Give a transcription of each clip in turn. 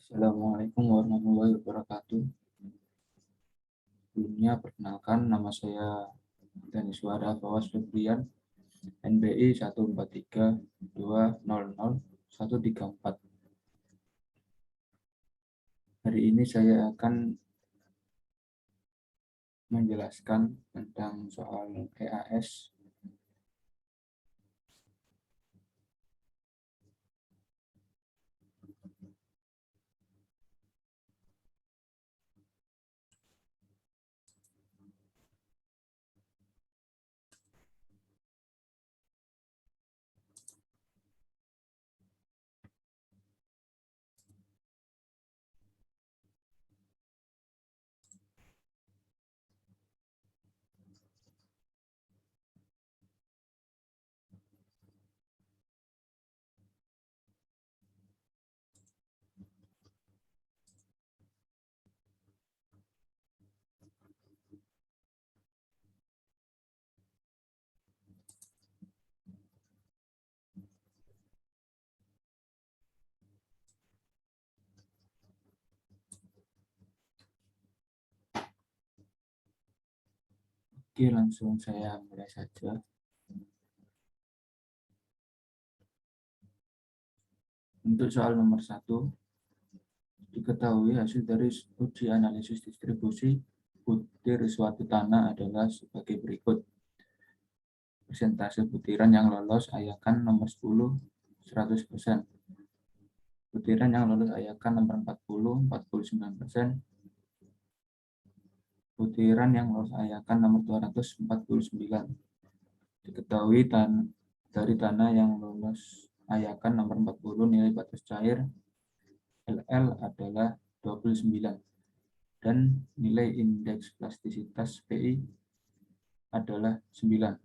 Assalamualaikum warahmatullahi wabarakatuh. Sebelumnya perkenalkan, nama saya Daniswara Fawas Febrian, NBI 143200134. Hari ini saya akan menjelaskan tentang soal EAS. Oke, langsung saya mulai saja. Untuk soal nomor 1, diketahui hasil dari uji analisis distribusi butir suatu tanah adalah sebagai berikut. Persentase butiran yang lolos ayakan nomor 10, 100%. Butiran yang lolos ayakan nomor 40, 49%. Butiran yang lolos ayakan nomor 249. Diketahui dari tanah yang lolos ayakan nomor 40 nilai batas cair LL adalah 29 dan nilai indeks plastisitas PI adalah 9.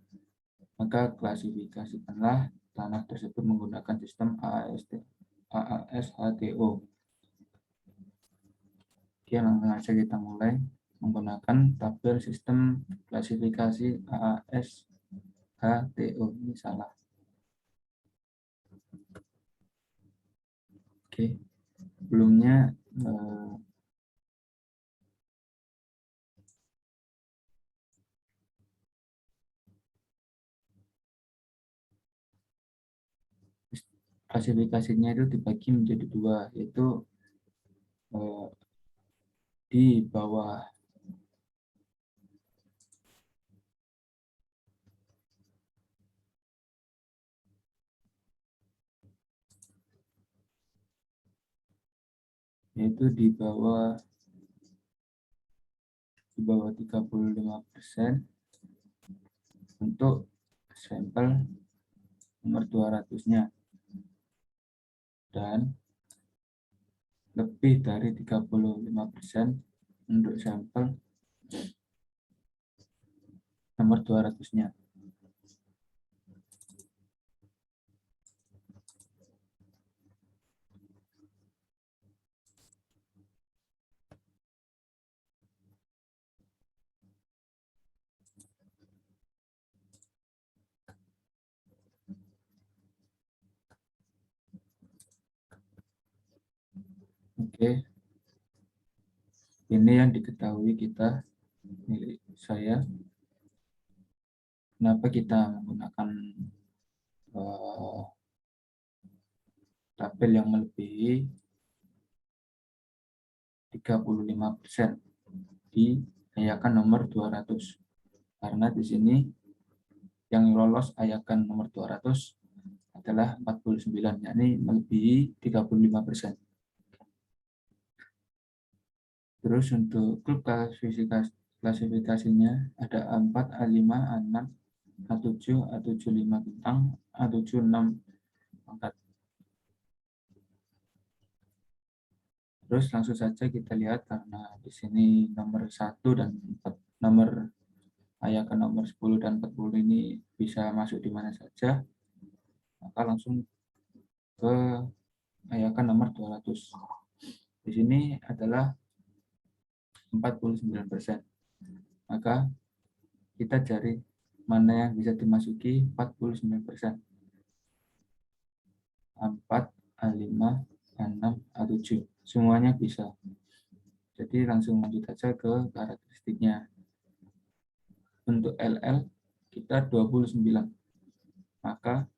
Maka klasifikasikanlah tanah tersebut menggunakan sistem AAS-HTO. Oke, langsung saja kita mulai menggunakan tabel sistem klasifikasi AAS-HTO. Ini salah. Oke, sebelumnya klasifikasinya itu dibagi menjadi 2, yaitu di bawah yaitu di bawah 35% untuk sampel nomor 200-nya dan lebih dari 35% untuk sampel nomor 200-nya. Oke, ini yang diketahui kita, milik saya. Kenapa kita menggunakan tabel yang melebihi 35% di ayakan nomor 200? Karena di sini yang lolos ayakan nomor 200 adalah 49, yakni melebihi 35%. Terus untuk grup klasifikasinya ada A4, A5, A6, A7, A75 bintang, A76 pangkat. Terus langsung saja kita lihat, karena di sini nomor 1 dan 4, nomor ayakan nomor 10 dan 40 ini bisa masuk di mana saja, maka langsung ke ayakan nomor 200. Di sini adalah 49%. Maka kita cari mana yang bisa dimasuki 49%. A4, A5, 6, A7. Semuanya bisa. Jadi langsung lanjut saja ke karakteristiknya. Untuk LL kita 29. Maka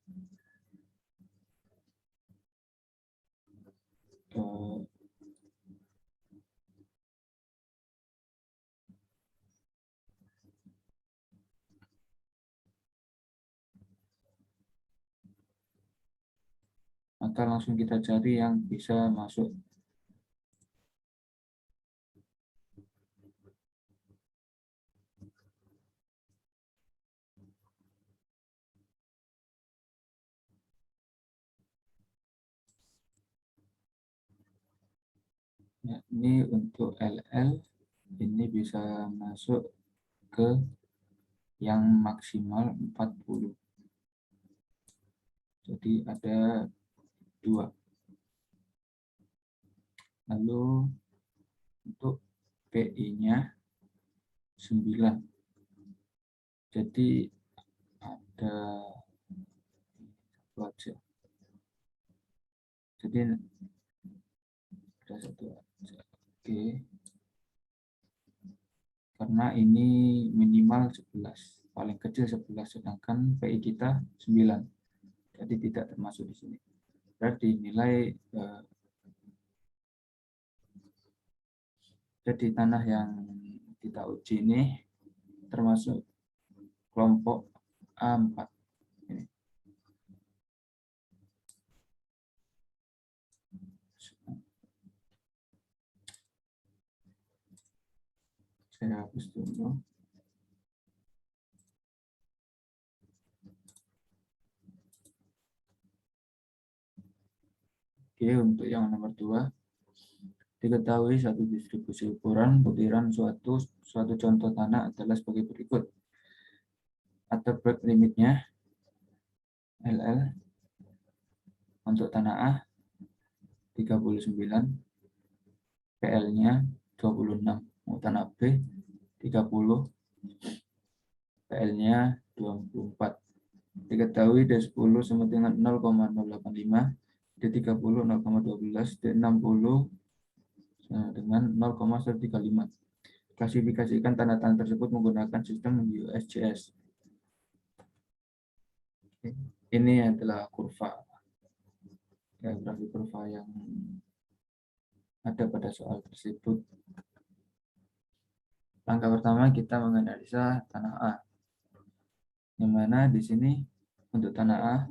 langsung kita cari yang bisa masuk. Ya, ini untuk LL, ini bisa masuk ke yang maksimal 40. Jadi ada 2. Lalu untuk PI-nya 9. Jadi ada satu aja. Jadi ada satu aja. Oke. Karena ini minimal 11. Paling kecil 11, sedangkan PI kita 9. Jadi tidak termasuk di sini. Berarti nilai jadi tanah yang kita uji ini termasuk kelompok A4. Ini. Saya hapus dulu. Oke, untuk yang nomor 2, diketahui satu distribusi ukuran butiran suatu contoh tanah adalah sebagai berikut. Atau break limitnya LL untuk tanah A 39, PL-nya 26, untuk tanah B 30, PL-nya 24. Diketahui D10 sama dengan 0,085, D30 0,12, D60 sama dengan 0,135. Klasifikasikan tanah-tanah tersebut menggunakan sistem USGS. Ini adalah kurva, grafik kurva yang ada pada soal tersebut. Langkah pertama kita menganalisa tanah A, yang mana di sini untuk tanah A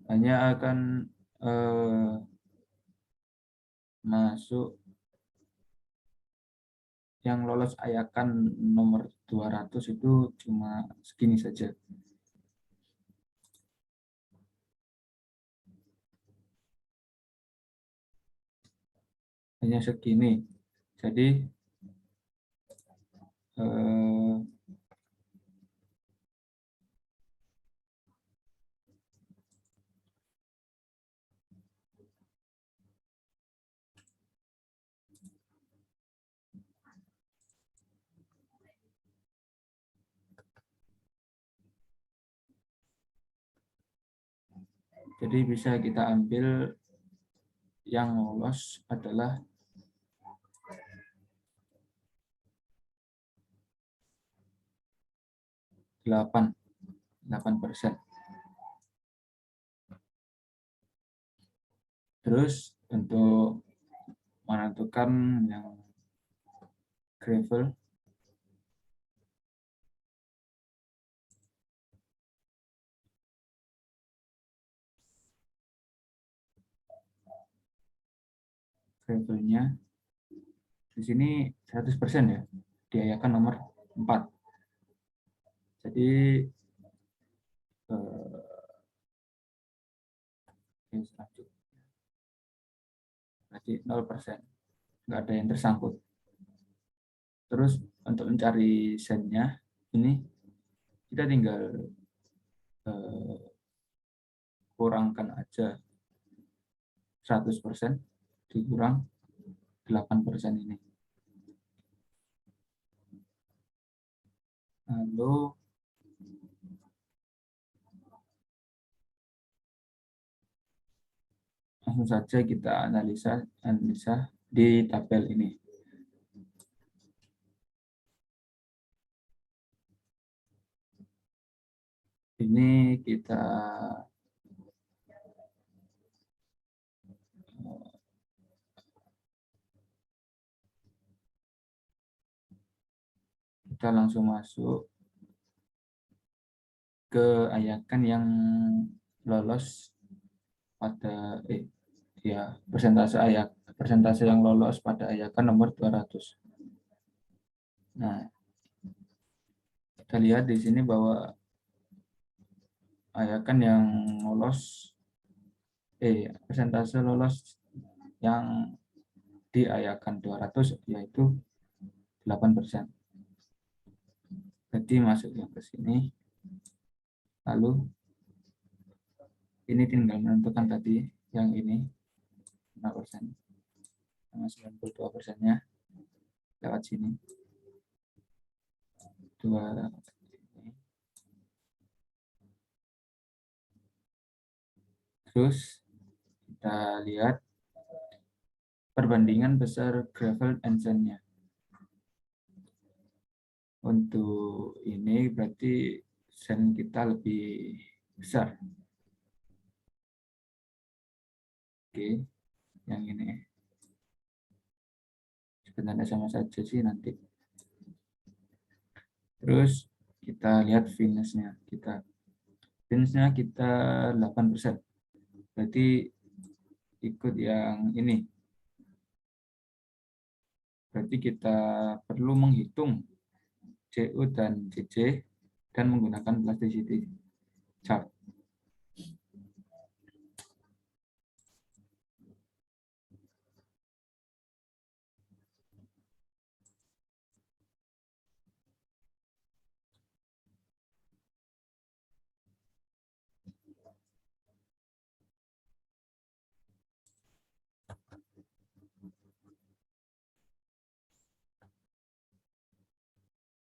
hanya akan masuk yang lolos ayakan nomor 200 itu cuma segini saja. Hanya segini. Jadi bisa kita ambil yang lolos adalah 8%. Terus untuk menentukan yang gravelnya di sini 100% ya, diayakan nomor 4. Jadi berarti 0%, nggak ada yang tersangkut. Terus untuk mencari sennya ini kita tinggal kurangkan aja 100% dikurang 8% ini. Lalu Langsung saja kita analisa di tabel ini. Ini kita langsung masuk ke Ayakan yang lolos pada persentase yang lolos pada Ayakan nomor 200. Nah, kita lihat di sini bahwa Ayakan yang lolos persentase lolos yang di Ayakan 200 yaitu 8%. Jadi masuknya ke sini. Lalu ini tinggal menentukan tadi yang ini 5% sama 92%-nya lewat sini. Terus kita lihat perbandingan besar gravel and sand-nya. Untuk ini berarti sand kita lebih besar. Oke, yang ini sebenarnya sama saja sih nanti. Terus kita lihat finish-nya kita. Finish-nya kita 8%. Berarti ikut yang ini. Berarti kita perlu menghitung CU dan CC dan menggunakan plasticity chart.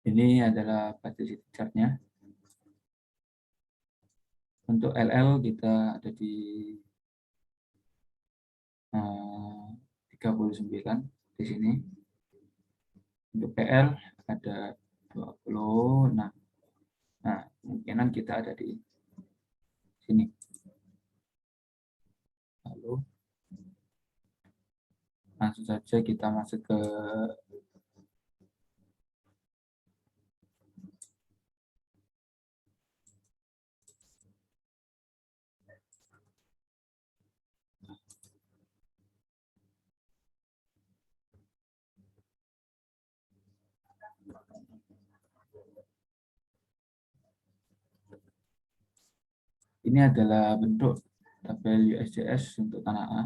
Ini adalah plasticity chart-nya. Untuk LL kita ada di 39 di sini. Untuk PL ada 26. Nah, kemungkinan kita ada di sini. Lalu langsung saja kita masuk ke ini adalah bentuk tabel USJS untuk tanah A.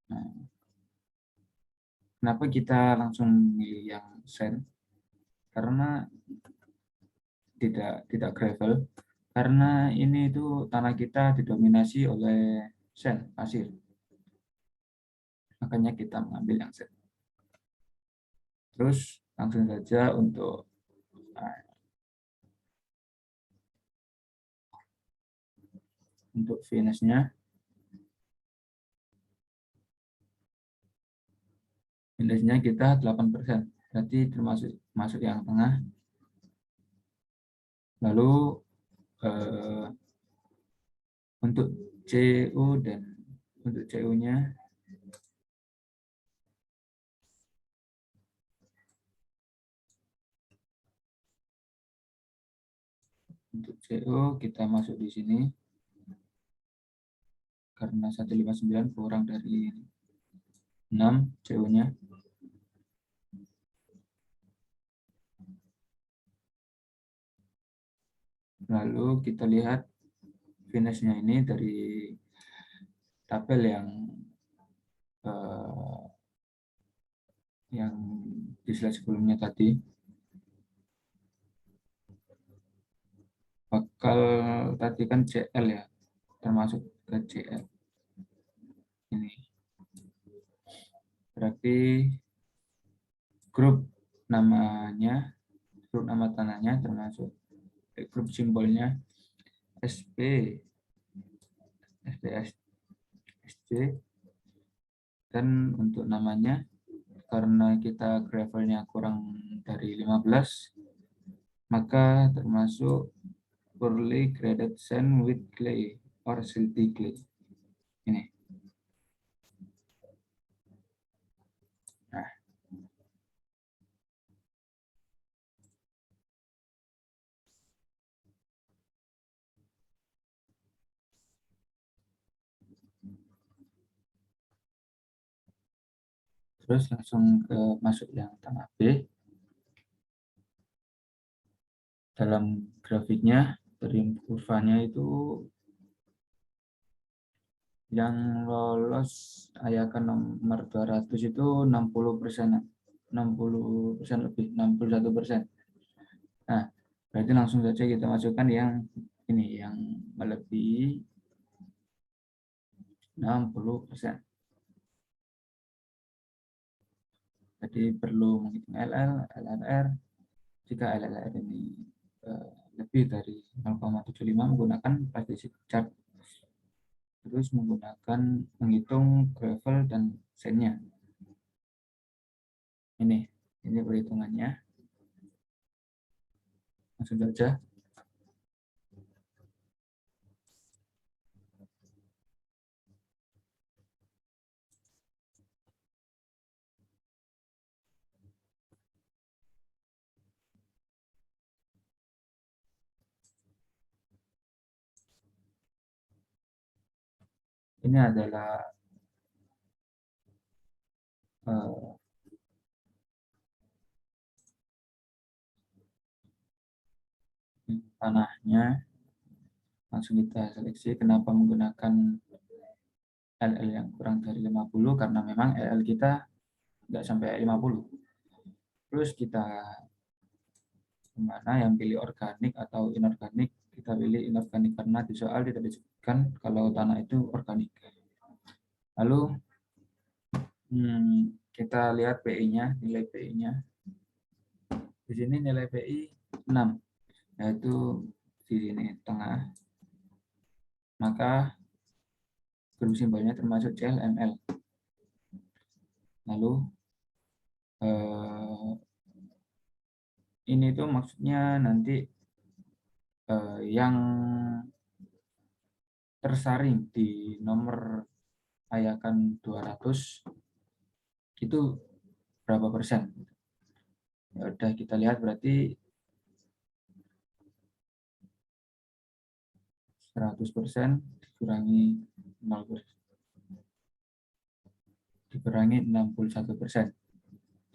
Nah, kenapa kita langsung milih yang sand? Karena tidak gravel. Karena ini itu tanah kita didominasi oleh sand, pasir. Makanya kita mengambil yang sand. Terus langsung saja untuk finish-nya. Finish-nya kita 8%. Berarti termasuk masuk yang tengah. Lalu untuk CU dan untuk CU-nya untuk CO kita masuk di sini karena 159 kurang dari 6 CO-nya. Lalu kita lihat finish-nya ini dari tabel yang di slide sebelumnya tadi. Bakal tadi kan CL ya, termasuk ke CL. Ini. Berarti grup nama tanahnya termasuk grup simbolnya SP SC. Dan untuk namanya, karena kita gravelnya kurang dari 15, maka termasuk poorly graded sand with clay or silty clay. Ini. Nah, terus langsung ke masuk yang tanah B. Dalam grafiknya, dari kurvanya itu yang lolos ayakan nomor 200 itu 60%, 60% lebih, 61%. Nah, berarti langsung saja kita masukkan yang ini, yang melebihi 60%. Jadi perlu menghitung LLR. Jika LLR ini lebih dari 0,75 menggunakan plastic chart. Terus menggunakan menghitung gravel dan sandnya. Ini perhitungannya. Langsung saja. Ini adalah tanahnya. Langsung kita seleksi. Kenapa menggunakan LL yang kurang dari 50? Karena memang LL kita nggak sampai 50. Terus kita mana yang pilih organik atau inorganik? Kita pilih inorganik karena di soal tidak disebutkan kalau tanah itu organik. Lalu kita lihat PI-nya, nilai PI-nya. Di sini nilai PI 6, yaitu di sini tengah. Maka grup simbolnya termasuk CLML. Lalu ini tuh maksudnya nanti yang tersaring di nomor ayakan 200 itu berapa persen? Ya udah kita lihat, berarti 100% dikurangi 0%, dikurangi 61%,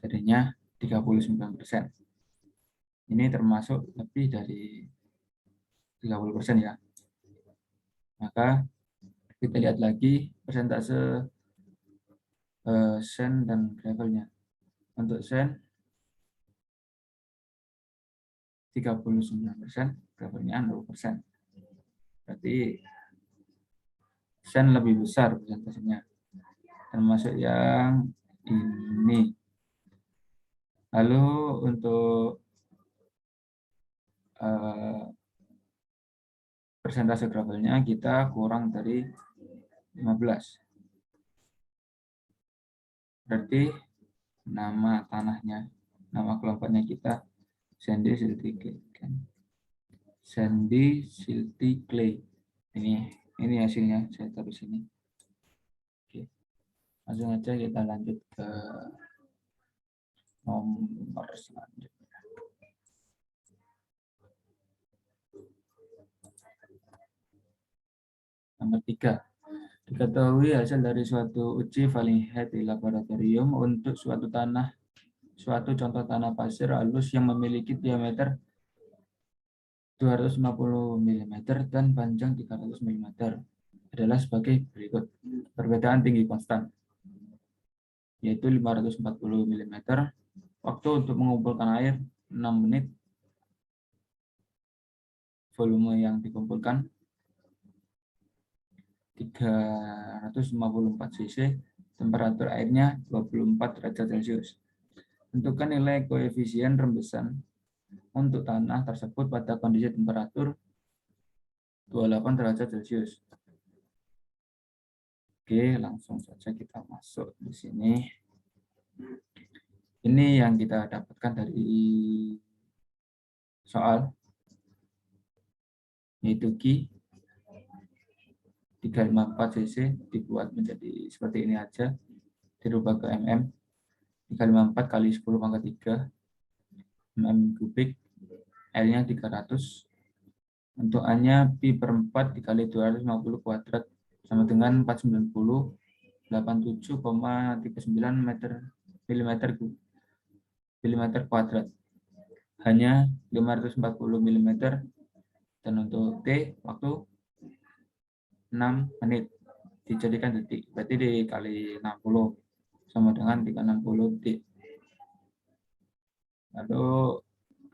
jadinya 39%. Ini termasuk lebih dari 30% ya. Maka kita lihat lagi persentase sand dan gravelnya. Untuk sand 39%, gravelnya 0%. Berarti sand lebih besar persentasenya, termasuk yang ini. Lalu untuk persentase gravelnya kita kurang dari 15. Berarti nama tanahnya, nama kelompoknya kita sandy silty clay. Sandy silty clay. Ini hasilnya, saya taruh sini. Oke. Langsung aja kita lanjut ke nomor selanjutnya. Nomor 3. Diketahui hasil dari suatu uji Fahrenheit di laboratorium untuk suatu contoh tanah pasir halus yang memiliki diameter 250 mm dan panjang 300 mm adalah sebagai berikut. Perbedaan tinggi konstan, yaitu 540 mm. Waktu untuk mengumpulkan air 6 menit. Volume yang dikumpulkan 354 cc. Temperatur airnya 24 derajat Celcius. Tentukan nilai koefisien rembesan untuk tanah tersebut pada kondisi temperatur 28 derajat Celcius. Oke, langsung saja kita masuk di sini. Ini yang kita dapatkan dari soal, yaitu Q 354 cc dibuat menjadi seperti ini aja, dirubah ke mm. 354 kali 10 pangkat 3 mm kubik, L-nya 300. Untuk A-nya pi per 4 dikali 250 kuadrat sama dengan 490,87,39 mm kuadrat. Hanya 540 mm. Dan untuk T waktu 6 menit. Dijadikan detik. Berarti dikali 60 sama dengan 360 detik. Lalu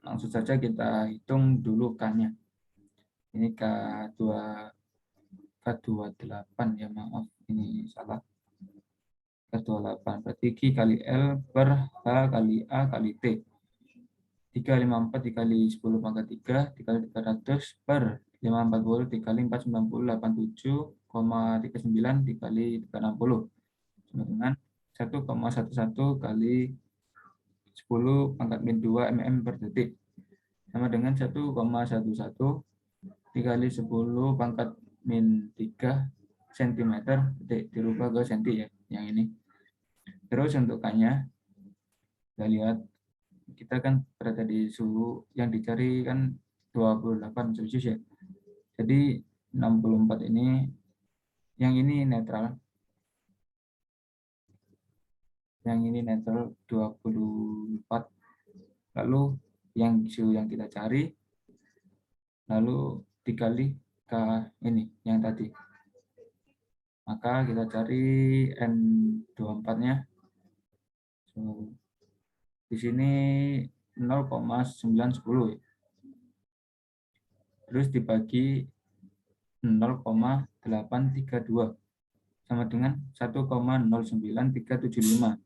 langsung saja kita hitung dulu K-nya. Ini K28 ya, maaf ini salah. K28 berarti Q kali L per H kali A kali T. 354 dikali 10 pangkat 3 dikali 300 per 540 dikali 490 87,39 dikali 360 sama dengan 1,11 kali 10 pangkat min 2 mm per detik sama dengan 1,11 dikali 10 pangkat min 3 cm detik, dirubah ke senti ya yang ini. Terus untuk K-nya kita lihat, kita kan berada di suhu yang dicari kan 28 Celcius ya. Jadi 64 ini, yang ini netral. Yang ini netral 24. Lalu yang suhu yang kita cari, lalu dikali ke ini, yang tadi. Maka kita cari N24-nya. So, di sini 0,910 ya. Terus dibagi 0,832 sama dengan 1,09375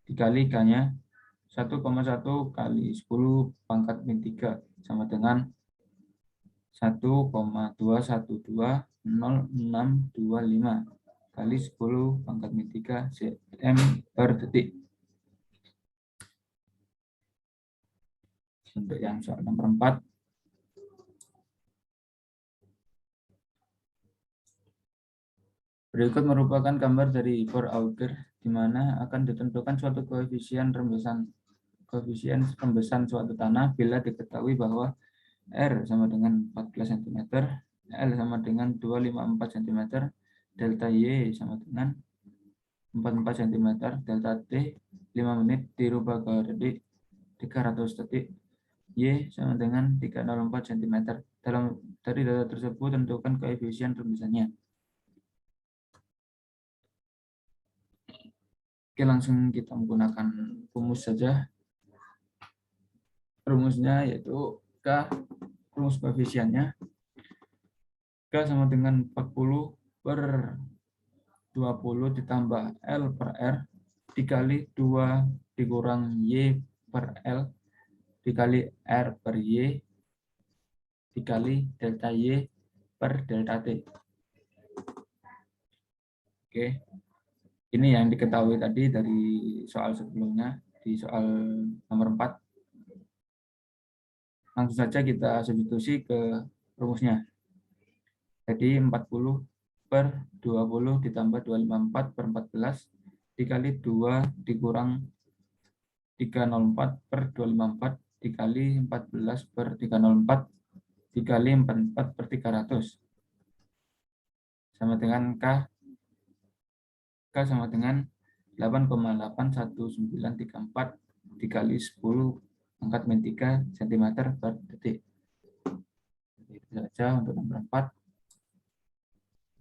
dikali K-nya 1,1 kali 10 pangkat min 3 sama dengan 1,2120625 kali 10 pangkat min 3 cm per detik. Untuk yang soal nomor 4, berikut merupakan gambar dari bor Auger di mana akan ditentukan suatu koefisien rembesan suatu tanah bila diketahui bahwa R sama dengan 14 cm, L sama dengan 254 cm, delta Y sama dengan 44 cm, delta T 5 menit dirubah ke detik 300 detik, Y sama dengan 304 cm. Dari data tersebut tentukan koefisien rembesannya. Oke, langsung kita menggunakan rumus saja. Rumusnya yaitu K, rumus koefisiennya K sama dengan 40 per 20 ditambah L per R dikali 2 dikurang Y per L dikali R per Y dikali delta Y per delta T. Oke, ini yang diketahui tadi dari soal sebelumnya, di soal nomor 4. Langsung saja kita substitusi ke rumusnya. Jadi 40 per 20 ditambah 254 per 14 dikali 2 dikurang 304 per 254 dikali 14 per 304 dikali 44 per 300 sama dengan K sama dengan 8,81934 dikali 10 pangkat min 3 cm per detik. Itu saja untuk nomor 4.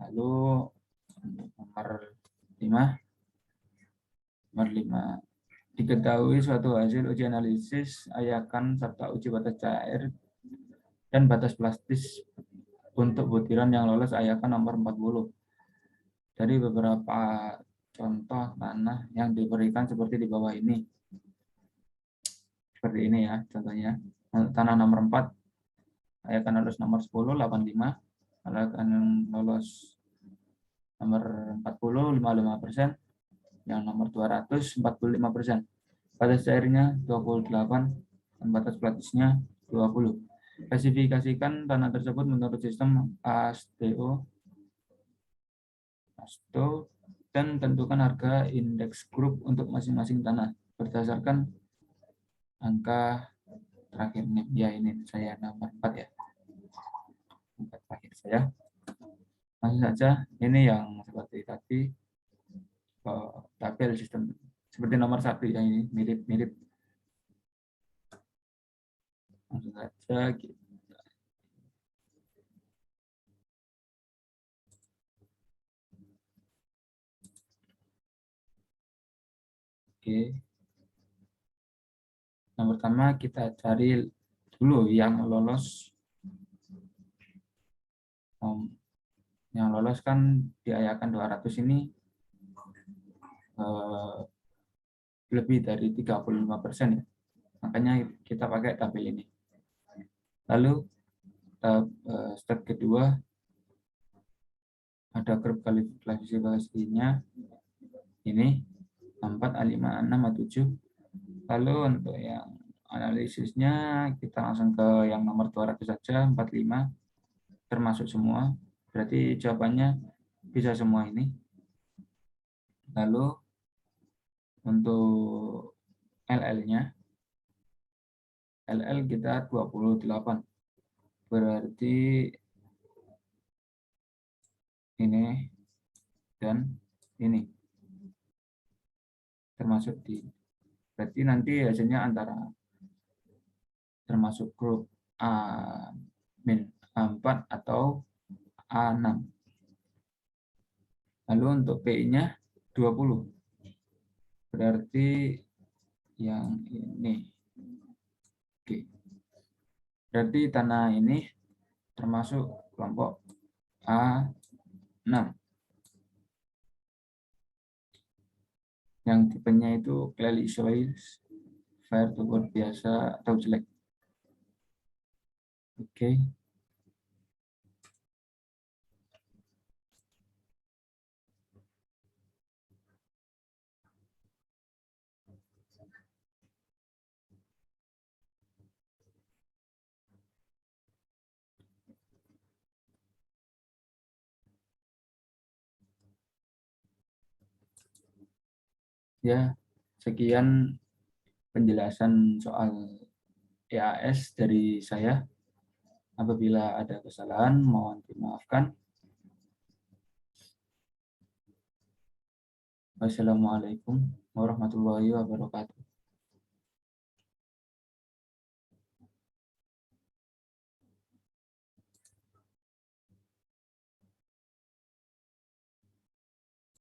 Lalu nomor 5. Diketahui suatu hasil uji analisis ayakan serta uji batas cair dan batas plastis untuk butiran yang lolos ayakan nomor 40. Dari beberapa contoh tanah yang diberikan seperti di bawah ini. Seperti ini ya contohnya. Tanah nomor 4 ayakan lolos nomor 10, 85. Ayakan lolos nomor 40 55%, yang nomor 200 45%. Batas cairnya 28 dan batas pelatisnya 20. Klasifikasikan tanah tersebut menurut sistem ASTO dan tentukan harga indeks grup untuk masing-masing tanah berdasarkan angka terakhirnya. Ya, ini saya nomor 4 ya. 4 terakhir saya. Langsung saja, ini yang seperti tadi tabel sistem seperti nomor 1 ya, ini mirip-mirip. Langsung saja gitu. Oke. Yang pertama kita cari dulu yang lolos. Yang lolos kan diayakan 200 ini lebih dari 35% ya. Makanya kita pakai tabel ini. Lalu step kedua ada grup klasifikasinya ini 4, A5, A6, A7. Lalu untuk yang analisisnya kita langsung ke yang nomor 200 saja, 45 termasuk semua. Berarti jawabannya bisa semua ini. Lalu untuk LL-nya LL kita 28. Berarti ini dan ini termasuk di, berarti nanti hasilnya antara termasuk grup A-4 atau A6. Lalu untuk PI-nya 20. Berarti yang ini. Oke. Berarti tanah ini termasuk kelompok A6. Yang tipenya itu clay soil, fire to wood biasa atau jelek. Oke. Ya, sekian penjelasan soal EAS dari saya. Apabila ada kesalahan, mohon dimaafkan. Wassalamualaikum warahmatullahi wabarakatuh.